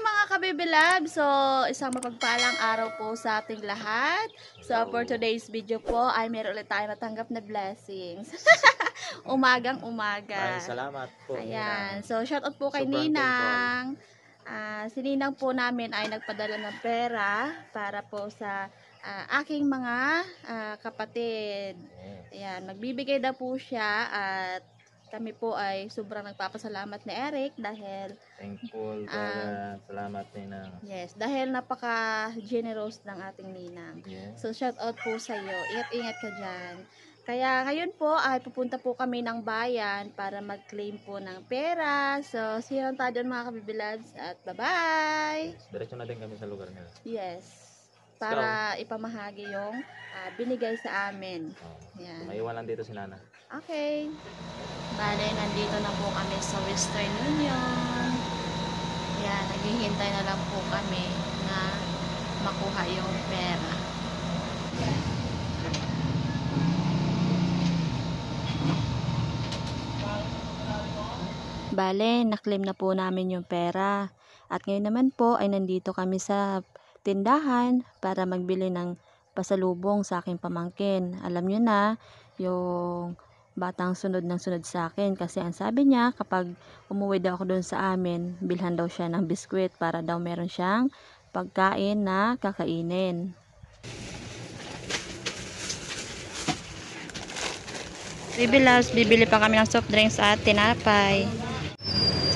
mga kabibilab! So, isang mapagpalang araw po sa ating lahat. So, for today's video po ay meron ulit tayo natanggap na blessings. Umagang umaga. Maraming salamat po. Ayan. So, shoutout po kay Sobrang Ninang. Si Ninang po namin ay nagpadala ng pera para po sa aking mga kapatid. Ayan. Magbibigay daw po siya at kami po ay sobrang nagpapasalamat ni Eric dahil thankful para salamat Ninang. yes, dahil napaka-generous ng ating Ninang. Yes. So shout out po sa iyo. Ingat-ingat ka diyan. Kaya ngayon po ay pupunta po kami ng bayan para mag-claim po ng pera. So see you tayo doon mga kabibilabs at bye-bye. Diretso na din kami sa lugar nila. Yes. Para ipamahagi yung binigay sa amin. Yan. May iwan lang dito si Nana. Okay. Bale, nandito na po kami sa Western Union. Yan, naghihintay na lang po kami na makuha yung pera. Bale, na-claim na po namin yung pera. At ngayon naman po ay nandito kami sa tindahan para magbili ng pasalubong sa aking pamangkin. Alam nyo na, yung batang sunod ng sunod sa akin kasi ang sabi niya kapag umuwi daw ako doon sa amin, bilhan daw siya ng biskwit para daw meron siyang pagkain na kakainin. Baby loves, bibili pa kami ng soft drinks at tinapay.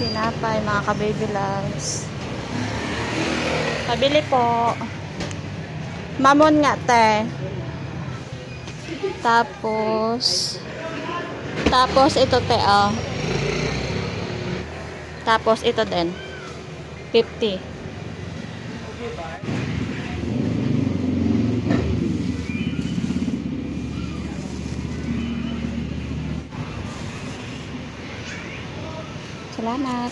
Tinapay mga ka-baby loves. Pabili po. Mamon nga te. Tapos ito te oh. Tapos ito din. 50. Salamat.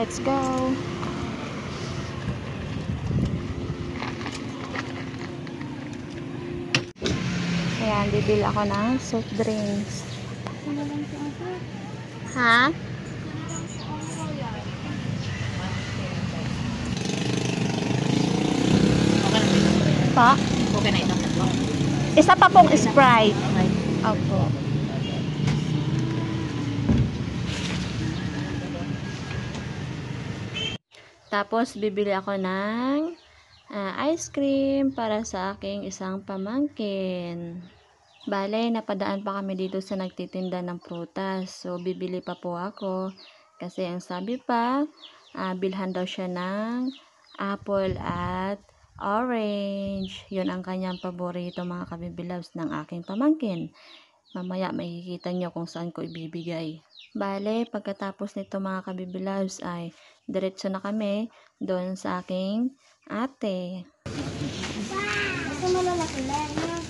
Let's go. Ayan, bibili ako ng soft drinks. Ha? Pa? Okay na ito. Isa pa pong Sprite. Opo. Tapos, bibili ako ng ice cream para sa aking isang pamangkin. Bale, napadaan pa kami dito sa nagtitinda ng prutas. So, bibili pa po ako. Kasi ang sabi pa, bilhan daw siya ng apple at orange. Yun ang kanyang paborito mga kabibilabs ng aking pamangkin. Mamaya makikita nyo kung saan ko ibibigay. Bale, pagkatapos nito mga kabibilabs ay diretso na kami doon sa aking ate.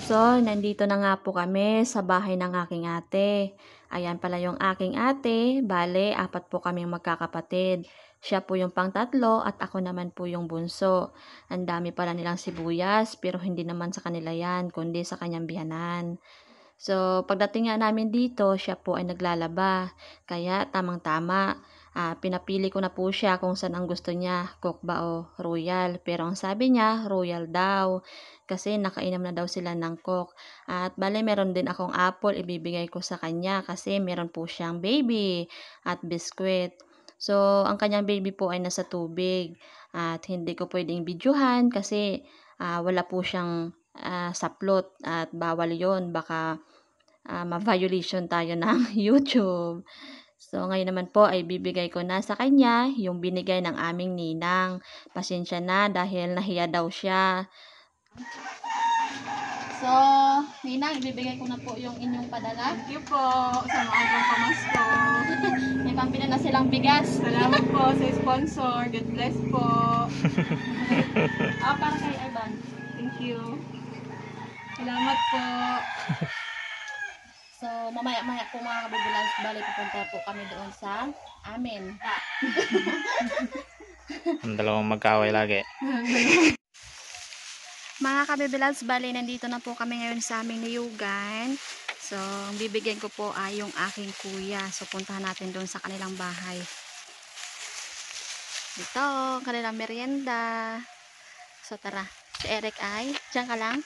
So, nandito na nga po kami sa bahay ng aking ate. Ayan pala yung aking ate. Bale, 4 po kaming magkakapatid. Siya po yung pangtatlo at ako naman po yung bunso. Ang dami pala nilang sibuyas pero hindi naman sa kanila yan kundi sa kanyang biyanan. So, pagdating nga namin dito, siya po ay naglalaba. Kaya, tamang-tama. Pinapili ko na po siya kung saan ang gusto niya, Coke ba o Royal. Pero ang sabi niya, Royal daw. Kasi nakainom na daw sila ng Coke. At bale, meron din akong apple, ibibigay ko sa kanya kasi meron po siyang baby at biskwit. So, ang kanyang baby po ay nasa tubig. At hindi ko pwedeng videohan kasi wala po siyang saplot at bawal yon baka ma-violation tayo ng YouTube. So, ngayon naman po ay bibigay ko na sa kanya yung binigay ng aming ninang. Pasensya na dahil nahiya daw siya. So, ninang, ibibigay ko na po yung inyong padala. Thank you po sa maagang pamasko. May pambili na silang bigas. Salamat po sa sponsor. God bless po. Para kay Ivan. Thank you. Salamat po. So, mamaya-maya po mga kabibilans, balik pupunta po kami doon sa amin. Ang dalawang magkaaway lagi. Mga kabibilabs, bali nandito na po kami ngayon sa aming niyugan. So, ang bibigyan ko po ay yung aking kuya. So, puntahan natin doon sa kanilang bahay. Dito, kanilang merienda. So, tara. Si Eric ay, diyan ka lang.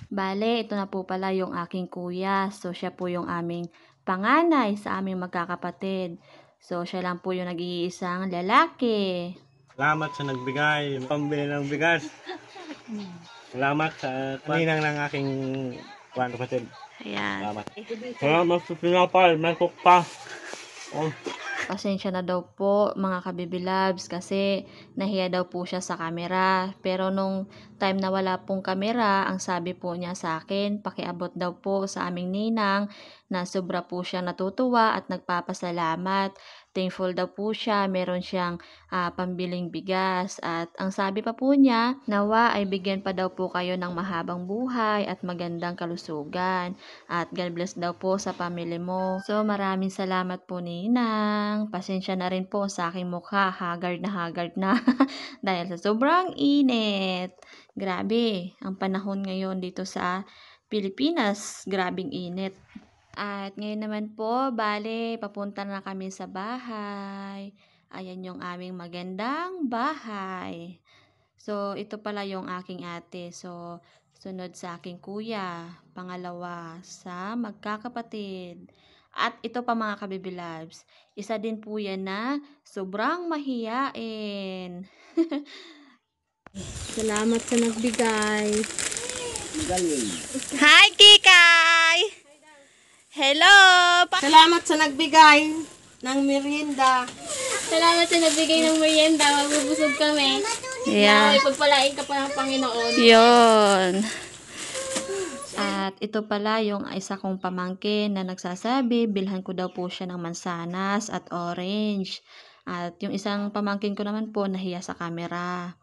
Bale, ito na po pala yung aking kuya. So, siya po yung aming panganay sa aming magkakapatid. So, siya lang po yung nag-iisang lalaki. Salamat sa nagbigay, pambili ng bigas. Salamat sa kaninang ng aking kapatid. Ayan. Salamat. Salamat sa pinapal, may cook pa. Oh. Pasensya na daw po mga kabibilabs kasi nahiya daw po siya sa camera. Pero nung time na wala pong camera, ang sabi po niya sa akin, pakiabot daw po sa aming ninang na sobra po siya natutuwa at nagpapasalamat. Thankful daw po siya, meron siyang pambiling bigas. At ang sabi pa po niya, nawa ay bigyan pa daw po kayo ng mahabang buhay at magandang kalusugan. At God bless daw po sa family mo. So maraming salamat po ninang. Pasensya na rin po sa aking mukha, haggard na. Dahil sa sobrang init. Grabe, ang panahon ngayon dito sa Pilipinas, grabing init. At ngayon naman po, bale, papunta na kami sa bahay. Ayan yung aming magandang bahay. So, ito pala yung aking ate. So, sunod sa aking kuya. Pangalawa sa magkakapatid. At ito pa mga kabibilabs. Isa din po yan na sobrang mahiyain. Salamat sa nagbigay. Hi, Kikay! Hello! Salamat sa nagbigay ng merienda. Salamat sa nagbigay ng merienda. Magbubusog kami. Yeah. Ipagpalain ka pa ng Panginoon. Yun. At ito pala yung isa kong pamangkin na nagsasabi, bilhan ko daw po siya ng mansanas at orange. At yung isang pamangkin ko naman po, nahiya sa camera.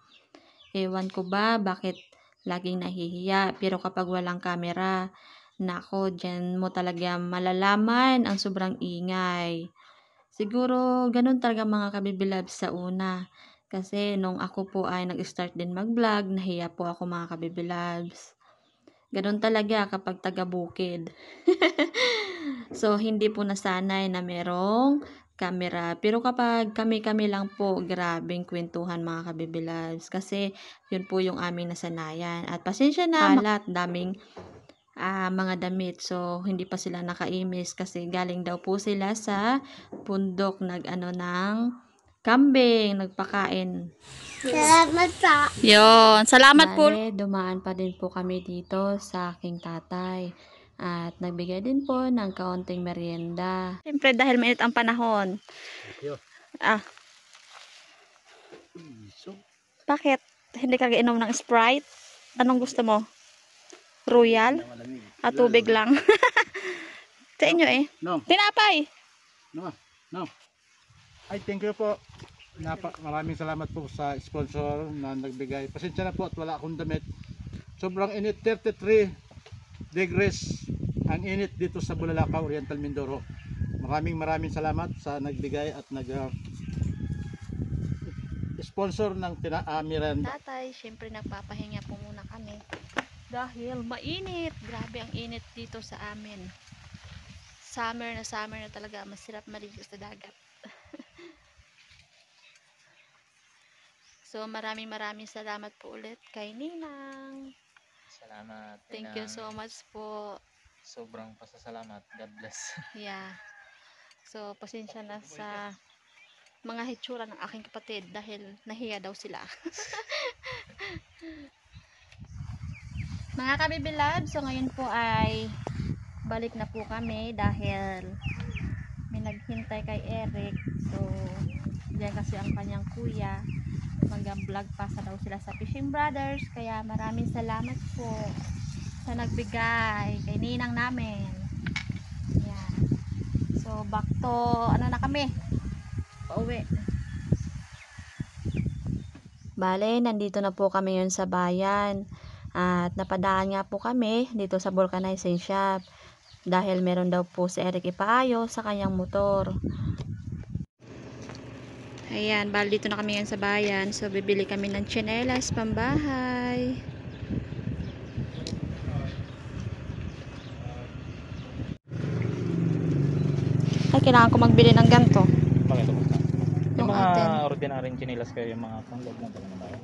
Ewan ko ba bakit laging nahihiya. Pero kapag walang camera, nako, dyan mo talaga malalaman ang sobrang ingay. Siguro, ganun talaga mga kabibilabs sa una. Kasi nung ako po ay nag-start din mag-vlog, nahiya po ako mga kabibilabs. Ganun talaga kapag taga-bukid. So, hindi po nasanay na merong camera. Pero kapag kami-kami lang po, grabing kwentuhan mga kabibilabs. Kasi, yun po yung aming nasanayan. At pasensya na, malat, daming mga damit. So, hindi pa sila nakaimis kasi galing daw po sila sa bundok ng kambing, nagpakain. Salamat sa Yon, salamat po. Dumaan pa din po kami dito sa aking tatay. At nagbigay din po ng kaunting merienda. Siyempre dahil mainit ang panahon. Bakit? Hindi ka inom ng Sprite? Anong gusto mo? Royal? At tubig lang. Sa inyo eh. No, Tinapay! no. Ay, thank you po. Maraming salamat po sa sponsor na nagbigay. Pasensya na po at wala akong damit. Sobrang init, 33 degrees ang init dito sa Bulalakaw, Oriental Mindoro. Maraming salamat sa nagbigay at sponsor ng Miranda. Tatay, syempre nagpapahinga po muna kami. Dahil mainit. Grabe ang init dito sa amin. Summer na talaga. Masarap maligo sa dagat. So, maraming salamat po ulit kay Ninang. Salamat. Thank you so much po. Sobrang pasasalamat. God bless. Yeah. So, pasensya na sa mga hitsura ng aking kapatid dahil nahiya daw sila. Mga kabibilab, so ngayon po ay balik na po kami dahil may naghintay kay Eric. So, diyan kasi ang kanyang kuya. Mag-vlog pa sa daw sila sa Fishing Brothers. Kaya maraming salamat po sa nagbigay kay ninang namin. Yan. So, back to, na kami? Pauwi. Bale, nandito na po kami yun sa bayan. At napadaan nga po kami dito sa vulcanizing shop. dahil meron daw po si Eric ipaayos sa kanyang motor. Ayan, bali dito na kami ngayon sa bayan. So, bibili kami ng tsinelas pambahay. Ay, kailangan ko magbili ng ganito. Bakit ito basta? Yung Yung mga atin. ordinaryong chinilas kayo, yung mga panglog lang talaga naman.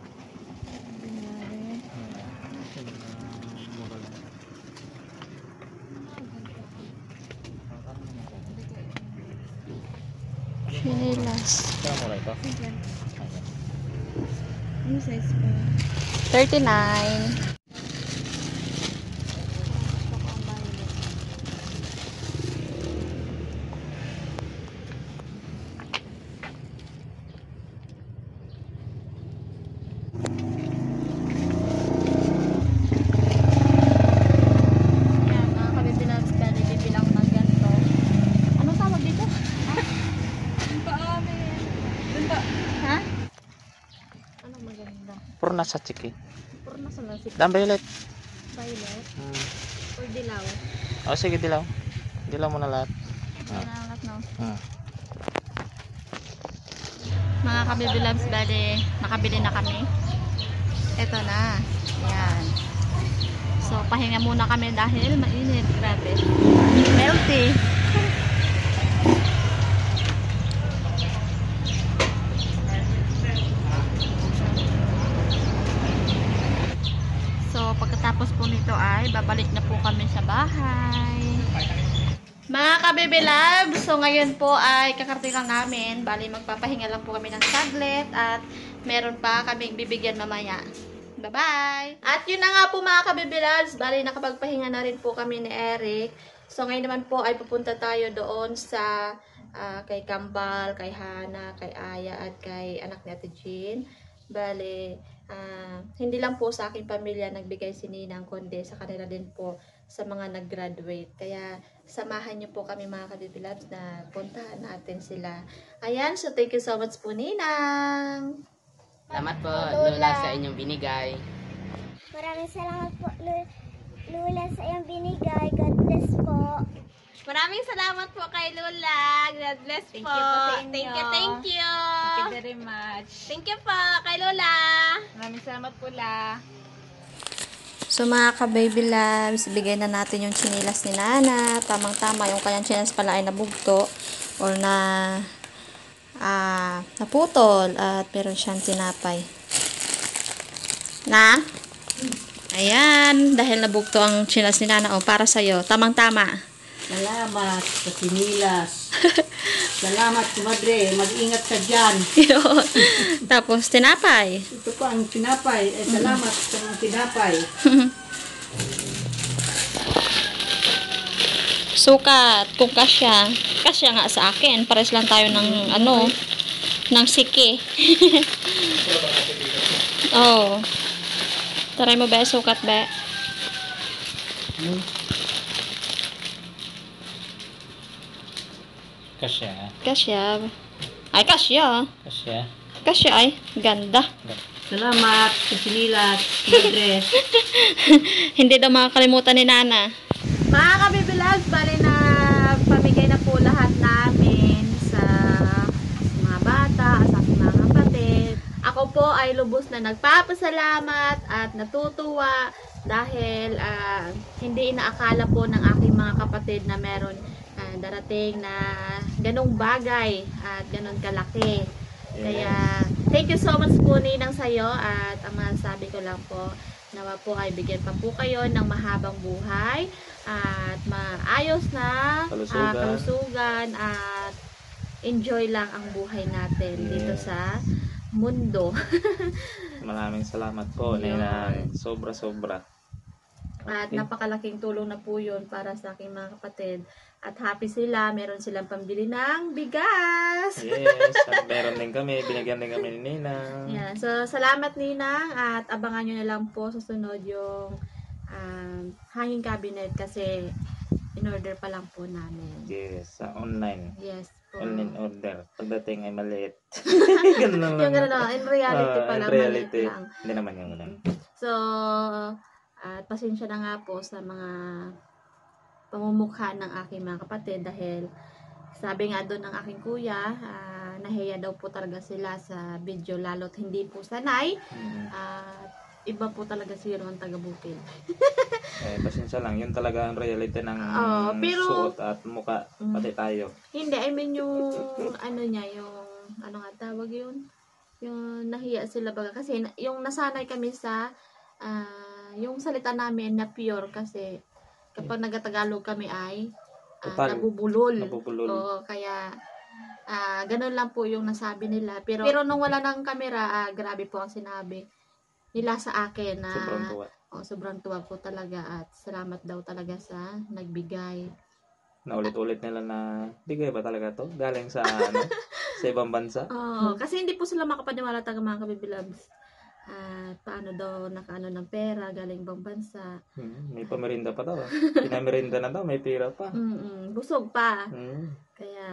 Mura lang. Tsinelas. Kaya mura ito? Ano size po? 39. Yan, mga kabibilabs, bali bibilang ng ganito. Ano tawag dito? Yung paamin. Dun ba? Ha? Anong maganda? Puro nasa chiki. Puro na sa lasik. Dam violet. Violet or dilaw. O sige, dilaw. Dilaw mo na lahat. Nangangat, no? Hmm. Mga kabibilabs, bali nakabili na kami. Eto na. Yan. So, pahinga muna kami dahil mainit. Grabe. Healthy. So, pagkatapos po nito ay babalik na po kami sa bahay. Mga kababy loves, so ngayon po ay kakarating lang namin. Bali, magpapahinga lang po kami ng saglit at meron pa kaming bibigyan mamaya. Bye-bye! At yun na nga po mga kababy loves, bali nakapagpahinga na rin po kami ni Eric. So ngayon naman po ay pupunta tayo doon sa kay Kambal, kay Hana, kay Aya at kay anak ni Ate Jean. Bali, hindi lang po sa aking pamilya nagbigay si Ninang, kundi sa kanila din po sa mga nag-graduate. Kaya samahan niyo po kami mga kabibilabs na puntahan natin sila. Ayan, so thank you so much po Ninang. Salamat po, Lola, sa inyong binigay. Maraming salamat po, Lula, sa iyong binigay. God bless po. Maraming salamat po kay Lola. God bless Thank po. you po sa inyo. Thank you, thank you. Thank you very much. Thank you po kay Lola. Maraming salamat po la. So mga ka-baby loves, bigay na natin yung chinilas ni Nana. Tamang-tama, yung kanyang chinilas pala ay nabugto or naputol at meron siyang tinapay. Na? Ayan, dahil nabugto ang chinilas ni Nana, para sa'yo. Tamang-tama. Salamat sa sinilas. Salamat, kumadre. Mag-ingat ka dyan. Yun. Tapos tinapay. Ito pa ang tinapay. Salamat sa mga tinapay. Sukat, kung kasya. Kasya nga sa akin. Pares lang tayo ng ng siki. Oh. Try mo ba sukat ba? Kasya. Kasya. Ay, kasya. Kasya. Kasya ay. Ganda. Salamat sa sinilas, kumadre. Hindi daw makakalimutan ni Nana. Mga kabibilag, bali na pamigay na po lahat namin sa mga bata, sa aking mga kapatid. Ako po ay lubos na nagpapasalamat at natutuwa dahil hindi inaakala po ng aking mga kapatid na meron darating na ganong bagay at ganon kalaki. Kaya, thank you so much po Ninang sa'yo at ang masasabi ko lang po, nawa po ay bigyan pa po kayo ng mahabang buhay at maayos na kalusugan at enjoy lang ang buhay natin dito sa mundo. Maraming salamat po, Yun. Ninang. Sobra-sobra. At napakalaking tulong na po yun para sa aking mga kapatid. At happy sila, meron silang pambili ng bigas. Yes, at meron din kami, binigyan din kami ni Ninang. Yan. So, salamat Ninang at abangan nyo na lang po sa sunod yung hanging cabinet kasi in-order pa lang po namin. Yes, sa online. Yes po. Online order. Pagdating ay maliit. Ganun lang. Yung gano'n, in reality pa In lang, reality. maliit lang. Hindi naman yung ganun. So, at pasensya na nga po sa mga pamumukha ng aking mga kapatid dahil sabi nga doon ng aking kuya, nahiya daw po talaga sila sa video lalo't hindi po sanay. At iba po talaga si Ron ang taga-bukid. Pasensya lang. Yun talaga ang reality ng pero- suot at muka. Pati tayo. Hindi, I mean yung ano niya, yung ano nga tawag yun? Yung nahiya sila baga. Kasi yung nasanay kami sa yung salita namin na pure kasi kapag nagtagalog kami ay Total. nabubulol. Nabubulol. Oo, kaya ganun lang po yung nasabi nila. Pero nung wala ng camera, grabe po ang sinabi nila sa akin na Sobrang tuwa. sobrang tuwa po talaga at salamat daw talaga sa nagbigay. Na ulit-ulit nila na, bigay ba talaga to? Galing sa, ano, sa ibang bansa? Kasi hindi po sila makapaniwala taga mga kabibilabs. At paano daw nakaano ng pera galing ibang bansa. May pamerinda pa daw. Pinamerinda na daw, may pira pa. Busog pa. Hmm. Kaya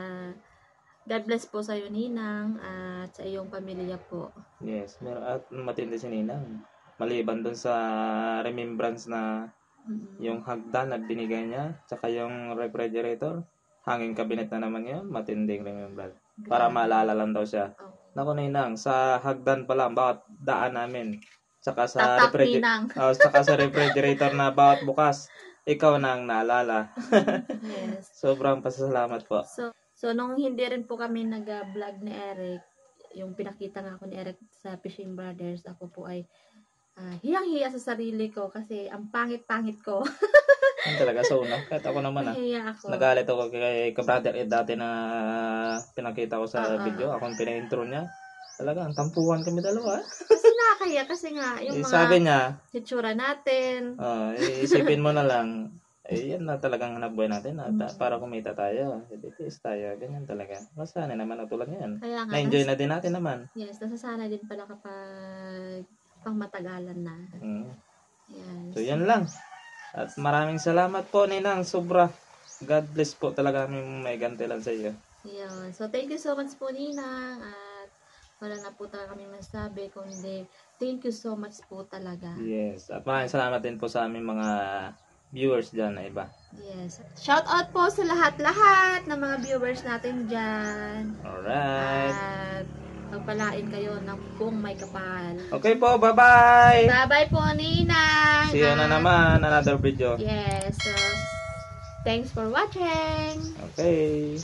God bless po sa iyo, Ninang, at sa iyong pamilya po. Yes, at matindi si Ninang. Maliban dun sa remembrance na yung hagdan na binigay niya, tsaka yung refrigerator, hanging cabinet na naman yun, matinding remembrance. Para maalala lang daw siya. Naku, Ninang, sa hagdan pa lang, bawat daan namin, tsaka sa Tatak, Ninang. tsaka sa refrigerator na bawat bukas, ikaw na ang naalala. Yes. Sobrang pasasalamat po. So nung hindi rin po kami nag-vlog ni Eric, yung pinakita nga ako ni Eric sa Fishing Brothers, ako po ay hiyang-hiya sa sarili ko kasi ang pangit-pangit ko. Yan talaga sa una. Kahit ako naman Nahiya ako. nagalit ako kay ka-brother Ed dati na pinakita ko sa video. Akong pina-intro niya. Talaga, ang tampuhan kami dalawa. Kasi nakakaya kasi nga yung mga Sabi niya, hitsura natin. isipin mo na lang, yan na talagang hanap buhay natin. Para kumita tayo. Titis tayo. Ganyan talaga. Masanay naman ang tulad yan. Kaya nga, Na-enjoy na din natin naman. yes, nasasanay din pala kapag pang matagalan na. Yes. So, yan lang. At maraming salamat po, Ninang. Sobra. God bless po talaga kami may gantilan sa iyo. Yun. So, thank you so much po, Ninang. At wala na po talaga kami masabi, kundi thank you so much po talaga. Yes. At maraming salamat din po sa aming mga viewers dyan na iba. Yes. Shout out po sa lahat-lahat ng mga viewers natin dyan. Alright. At pagpalain kayo ng buong may kapal. Okay po, bye-bye! Bye-bye po, Ninang. See you na naman, another video. Yes. So, thanks for watching. Okay.